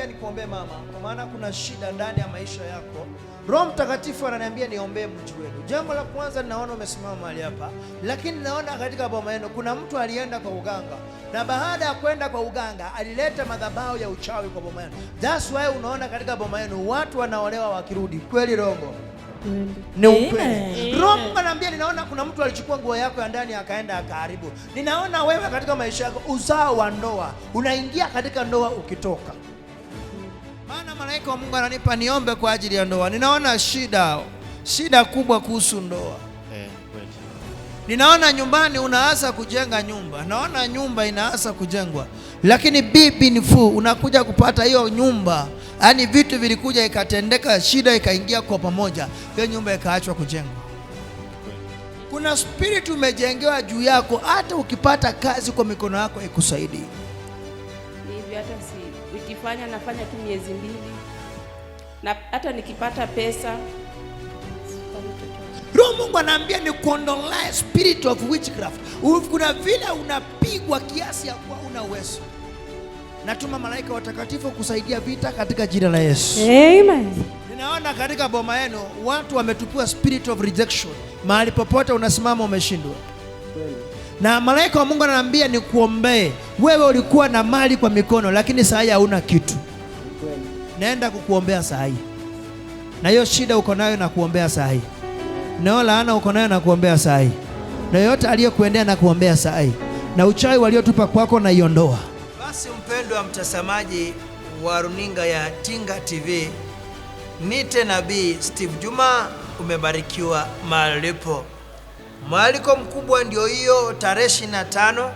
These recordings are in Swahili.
Nikuombee mama, kwa maana kuna shida ndani ya maisha yako. Roho Mtakatifu ananiambia niombee mtu wenu. Jambo la kwanza, ninaona umesimama mahali hapa, lakini naona katika boma yenu kuna mtu alienda kwa uganga, na baada ya kwenda kwa uganga alileta madhabahu ya uchawi kwa boma yenu. That's why unaona katika boma yenu watu wanaolewa wakirudi. Kweli rongo? Ni ukweli. Roho Mungu ananiambia ninaona kuna mtu alichukua nguo yako ya ndani akaenda akaharibu. Ninaona wewe katika maisha yako uzao wa ndoa, unaingia katika ndoa ukitoka. Maana malaika wa Mungu ananipa niombe kwa ajili ya ndoa. Ninaona shida kubwa kuhusu ndoa. Ninaona nyumbani unaanza kujenga nyumba. Naona nyumba inaanza kujengwa, lakini bibi nifu unakuja kupata hiyo nyumba. Yaani vitu vilikuja ikatendeka, shida ikaingia kwa pamoja, hiyo nyumba ikaachwa kujengwa. Kuna spirit umejengewa juu yako, hata ukipata kazi kwa mikono yako ikusaidii. Hivi hata nikifanya nafanya tu miezi 2, na hata nikipata pesa. Roho Mungu anaambia ni kuondolee spirit of witchcraft. Kuna vile unapigwa kiasi ya kuwa una uwezo. Natuma malaika watakatifu kusaidia vita katika jina la Yesu. Amen. Ninaona katika boma yenu watu wametupiwa spirit of rejection. Mahali popote unasimama umeshindwa. Na malaika wa Mungu ananiambia ni kuombee. Wewe ulikuwa na mali kwa mikono, lakini saa hii hauna kitu. Naenda kukuombea saa hii. Na hiyo shida uko nayo na kuombea saa hii. Na laana uko nayo na kuombea saa hii. Na yote aliyokuendea na kuombea saa hii. Na uchawi waliotupa kwako na iondoa. Basi mpendwa mtazamaji wa runinga ya Tinga TV, nite nabii Steve Juma, umebarikiwa mahali ulipo. Mwaliko mkubwa ndio hiyo, tarehe 25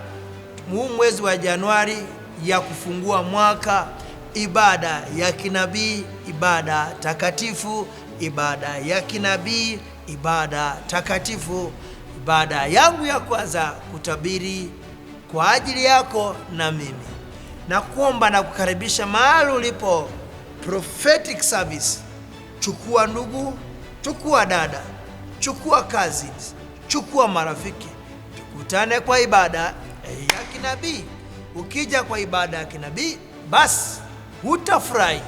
mwezi wa Januari, ya kufungua mwaka, ibada ya kinabii, ibada takatifu, ibada ya kinabii, ibada takatifu, ibada yangu ya kwanza kutabiri kwa ajili yako na mimi. Na kuomba na kukaribisha mahali ulipo, prophetic service. Chukua ndugu, chukua dada, chukua cousins, chukua marafiki, tukutane kwa ibada ya kinabii. Ukija kwa ibada ya kinabii, basi utafurahi.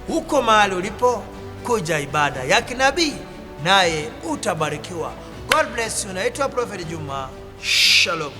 Huko mahali ulipo, kuja ibada ya kinabii, naye utabarikiwa. God bless you. Naitwa Prophet Juma. Shalom.